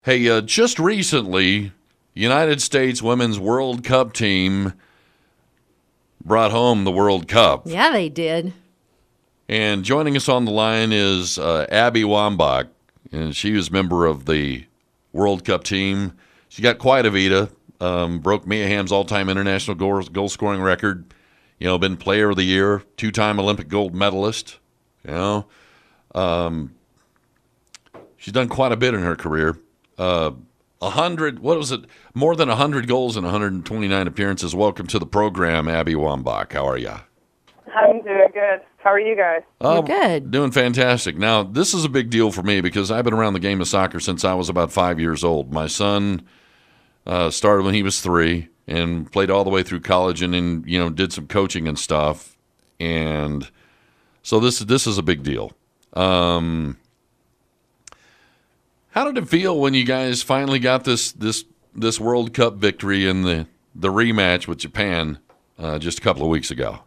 Hey, just recently, United States Women's World Cup team brought home the World Cup. Yeah, they did. And joining us on the line is Abby Wambach, and she was a member of the World Cup team. She got quite a vita, broke Mia Hamm's all-time international goal-scoring record, been Player of the Year, two-time Olympic gold medalist, She's done quite a bit in her career. 100, what was it? More than 100 goals and 129 appearances. Welcome to the program, Abby Wambach. How are you? I'm doing good. How are you guys? We're good. Doing fantastic. Now, this is a big deal for me because I've been around the game of soccer since I was about 5 years old. My son started when he was 3 and played all the way through college and then, did some coaching and stuff. And so this is a big deal. How did it feel when you guys finally got this World Cup victory in the rematch with Japan just a couple of weeks ago?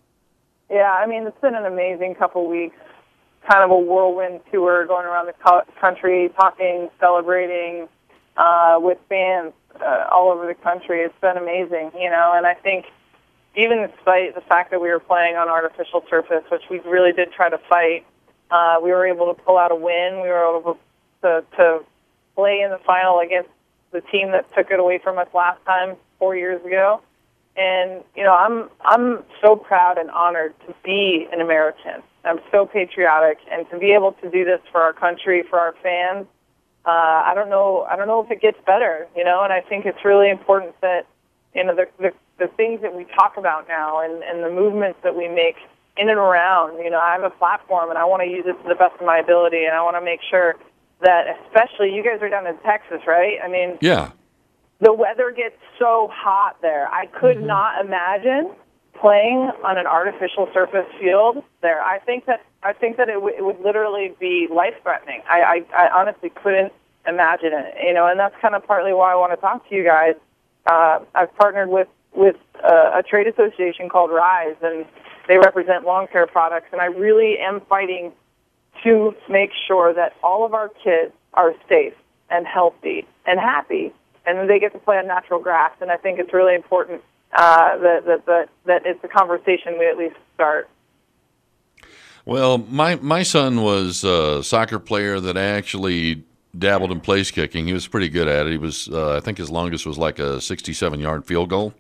Yeah, I mean, it's been an amazing couple weeks, kind of a whirlwind tour going around the country, talking, celebrating with fans all over the country. It's been amazing, and I think even despite the fact that we were playing on artificial surface, which we really did try to fight, we were able to pull out a win. We were able to play in the final against the team that took it away from us last time 4 years ago. And, I'm so proud and honored to be an American. I'm so patriotic, and to be able to do this for our country, for our fans, I don't know if it gets better, and I think it's really important that, the things that we talk about now and the movements that we make in and around, I have a platform and I want to use it to the best of my ability, and I want to make sure that, especially, you guys are down in Texas, right? I mean, yeah. The weather gets so hot there. I could not imagine playing on an artificial surface field there. I think that it would literally be life-threatening. I honestly couldn't imagine it, and that's kind of partly why I want to talk to you guys. I've partnered with a trade association called RISE, and they represent lawn care products, and I really am fighting to make sure that all of our kids are safe and healthy and happy, and that they get to play on natural grass. And I think it's really important that it's a conversation we at least start. Well, my son was a soccer player that actually dabbled in place kicking. He was pretty good at it. He was, I think his longest was like a 67-yard field goal.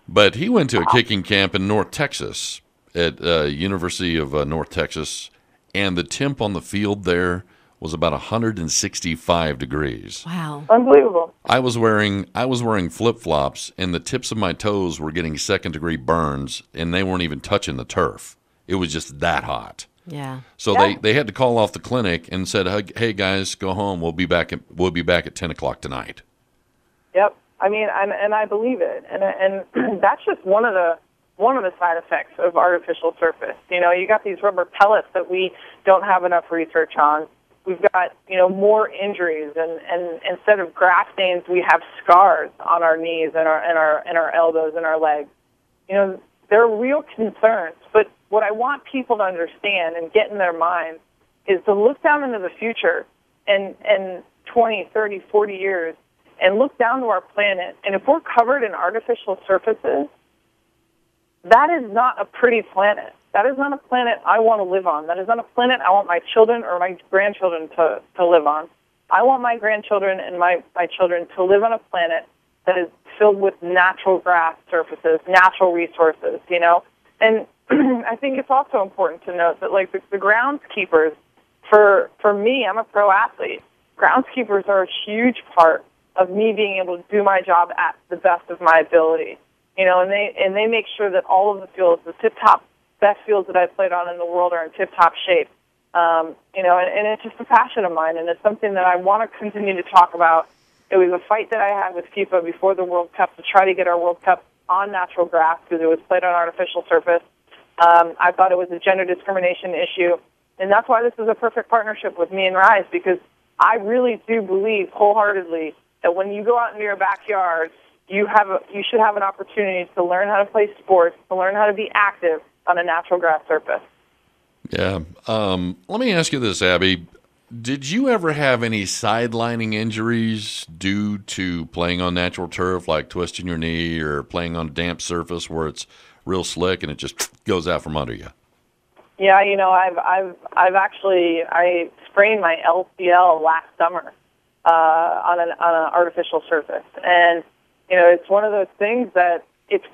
But he went to a kicking camp in North Texas at University of North Texas, and the temp on the field there was about 165 degrees. Wow. Unbelievable. I was wearing flip-flops, and the tips of my toes were getting second-degree burns, and they weren't even touching the turf. It was just that hot. Yeah. So they had to call off the clinic and said, "Hey guys, go home. We'll be back at 10 o'clock tonight." Yep. I mean, and I believe it, and that's just one of the side effects of artificial surface. You got these rubber pellets that we don't have enough research on. We've got, more injuries, and instead of grass stains, we have scars on our knees and our elbows and our legs. There are real concerns. But what I want people to understand and get in their minds is to look down into the future and 20, 30, 40 years and look down to our planet. And if we're covered in artificial surfaces, that is not a pretty planet. That is not a planet I want to live on. That is not a planet I want my children or my grandchildren to live on. I want my grandchildren and my children to live on a planet that is filled with natural grass surfaces, natural resources, And I think it's also important to note that, like, the groundskeepers, for me, I'm a pro athlete. Groundskeepers are a huge part of me being able to do my job at the best of my ability. And they make sure that all of the fields, the tip-top best fields that I've played on in the world, are in tip-top shape. And it's just a passion of mine, and it's something that I want to continue to talk about. It was a fight that I had with FIFA before the World Cup to try to get our World Cup on natural grass because it was played on artificial surface. I thought it was a gender discrimination issue, and that's why this is a perfect partnership with me and RISE, because I really do believe wholeheartedly that when you go out into your backyard, you should have an opportunity to learn how to play sports, to learn how to be active on a natural grass surface. Yeah. Let me ask you this, Abby. Did you ever have any sidelining injuries due to playing on natural turf, like twisting your knee or playing on a damp surface where it's real slick and it just goes out from under you? Yeah, I've actually I sprained my LCL last summer on an artificial surface, and it's one of those things that it's,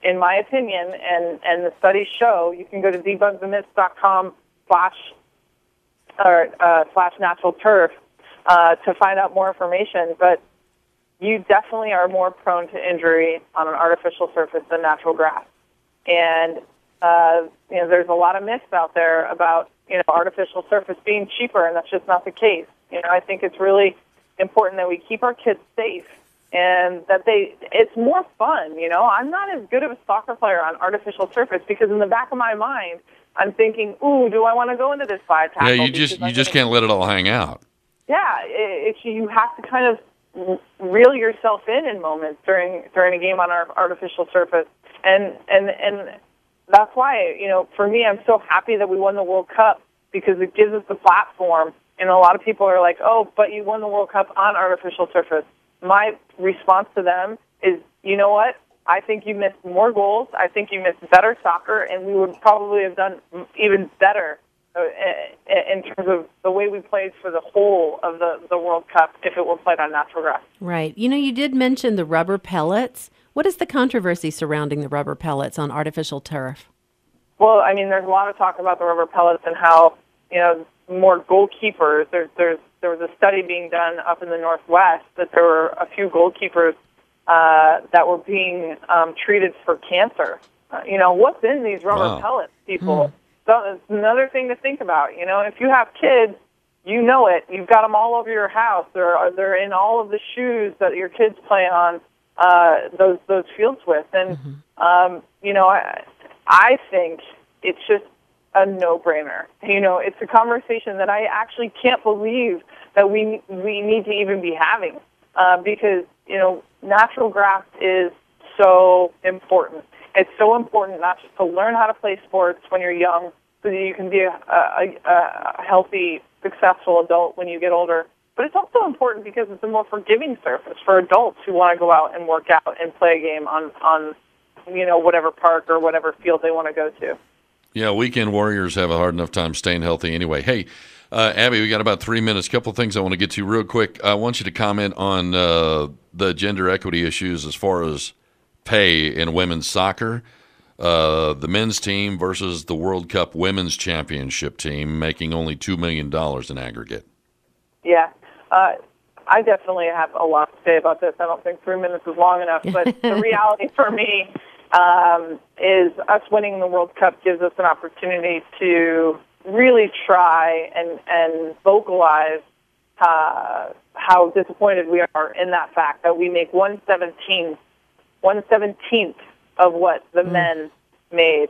in my opinion, and the studies show. You can go to debugthemyths.com slash natural turf to find out more information, but you definitely are more prone to injury on an artificial surface than natural grass. And there's a lot of myths out there about artificial surface being cheaper, and that's just not the case. I think it's really important that we keep our kids safe and that it's more fun. I'm not as good of a soccer player on artificial surface because in the back of my mind, I'm thinking, ooh, do I want to go into this 5-tackle? Yeah, you just can't let it all hang out. Yeah, you have to kind of reel yourself in moments during a game on our artificial surface, and that's why for me, I'm so happy that we won the World Cup because it gives us the platform. And a lot of people are like, oh, but you won the World Cup on artificial surface. My response to them is, you know what? I think you missed more goals. I think you missed better soccer, and we would probably have done even better in terms of the way we played for the whole of the World Cup if it were played on natural grass. Right. You did mention the rubber pellets. What is the controversy surrounding the rubber pellets on artificial turf? Well, I mean, there's a lot of talk about the rubber pellets and how, more goalkeepers. There was a study being done up in the Northwest that there were a few goalkeepers that were being treated for cancer. What's in these rubber pellets, people? So it's another thing to think about. If you have kids, you know it. You've got them all over your house. They're in all of the shoes that your kids play on those fields with. And I think it's just a no-brainer. It's a conversation that I actually can't believe that we need to even be having because natural grass is so important. It's so important not just to learn how to play sports when you're young so that you can be a healthy, successful adult when you get older, but it's also important because it's a more forgiving surface for adults who want to go out and work out and play a game on whatever park or whatever field they want to go to. Yeah, weekend warriors have a hard enough time staying healthy anyway. Hey, Abby, we got about 3 minutes. A couple of things I want to get to real quick. I want you to comment on the gender equity issues as far as pay in women's soccer. The men's team versus the World Cup Women's Championship team making only $2 million in aggregate. Yeah, I definitely have a lot to say about this. I don't think 3 minutes is long enough, but the reality for me is us winning the World Cup gives us an opportunity to really try and vocalize how disappointed we are in that fact that we make 1/17th of what the men made,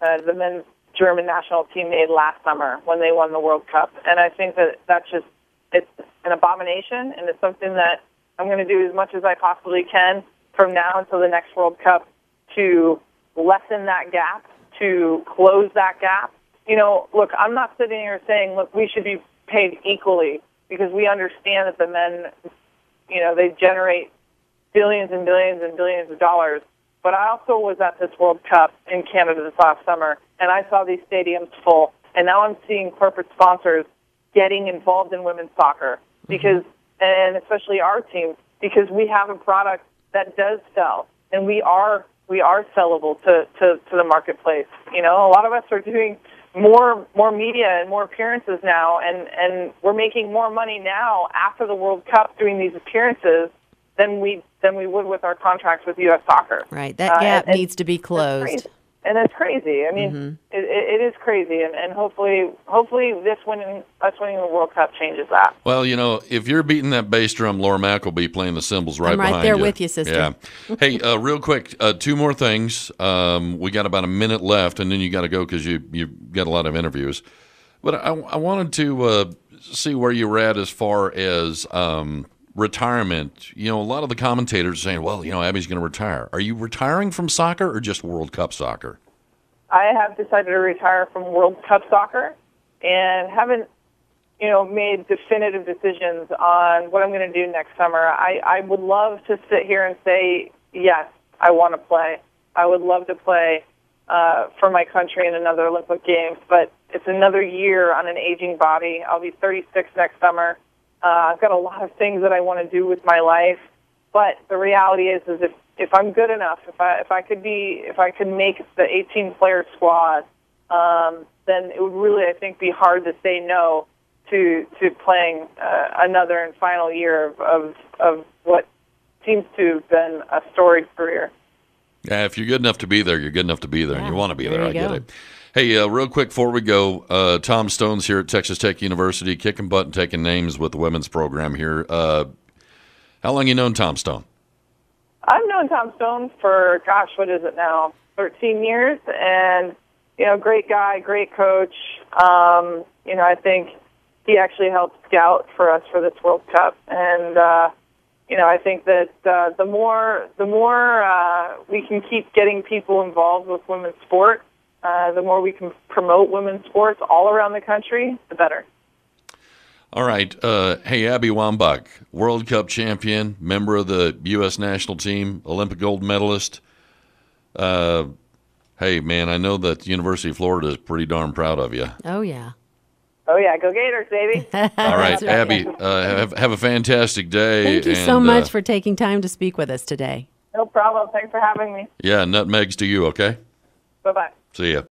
the men's German national team made last summer when they won the World Cup. And I think that's just, it's an abomination, and it's something that I'm going to do as much as I possibly can from now until the next World Cup to lessen that gap, to close that gap. Look, I'm not sitting here saying, look, we should be paid equally because we understand that the men, they generate billions and billions and billions of dollars. But I also was at this World Cup in Canada this last summer, and I saw these stadiums full. And now I'm seeing corporate sponsors getting involved in women's soccer because, and especially our team, because we have a product that does sell, and we are sellable to the marketplace. A lot of us are doing more media and more appearances now, and we're making more money now after the World Cup doing these appearances than we would with our contracts with U.S. Soccer. Right, that gap needs to be closed. And it's crazy. I mean, it is crazy, and hopefully us winning the World Cup changes that. Well, if you're beating that bass drum, Laura Mack will be playing the cymbals right behind you. I'm right there with you, sister. Yeah. Hey, real quick, two more things. We got about a minute left, and then you got to go because you got a lot of interviews. But I wanted to see where you were at as far as retirement. A lot of the commentators are saying, well, Abby's going to retire. Are you retiring from soccer or just World Cup soccer? I have decided to retire from World Cup soccer and haven't made definitive decisions on what I'm going to do next summer. I would love to sit here and say, yes, I want to play. I would love to play for my country in another Olympic Games, but it's another year on an aging body. I'll be 36 next summer. I've got a lot of things that I want to do with my life, but the reality is if I'm good enough, if I could make the 18-player squad, then it would really, I think, be hard to say no to playing another and final year of what seems to have been a storied career. Yeah, if you're good enough to be there, you're good enough to be there, and you want to be there. I get it. Hey, real quick before we go, Tom Stone's here at Texas Tech University, kicking butt and taking names with the women's program here. How long you known Tom Stone? I've known Tom Stone for, what is it now, 13 years, and, great guy, great coach. I think he actually helped scout for us for this World Cup, and I think that the more we can keep getting people involved with women's sport, the more we can promote women's sports all around the country, the better. All right. Hey, Abby Wambach, World Cup champion, member of the U.S. national team, Olympic gold medalist. Hey, man, I know that the University of Florida is pretty darn proud of you. Oh, yeah. Oh, yeah. Go Gators, baby. All right, Abby, have a fantastic day. Thank you so much for taking time to speak with us today. No problem. Thanks for having me. Yeah, nutmegs to you, okay? Bye-bye. See ya.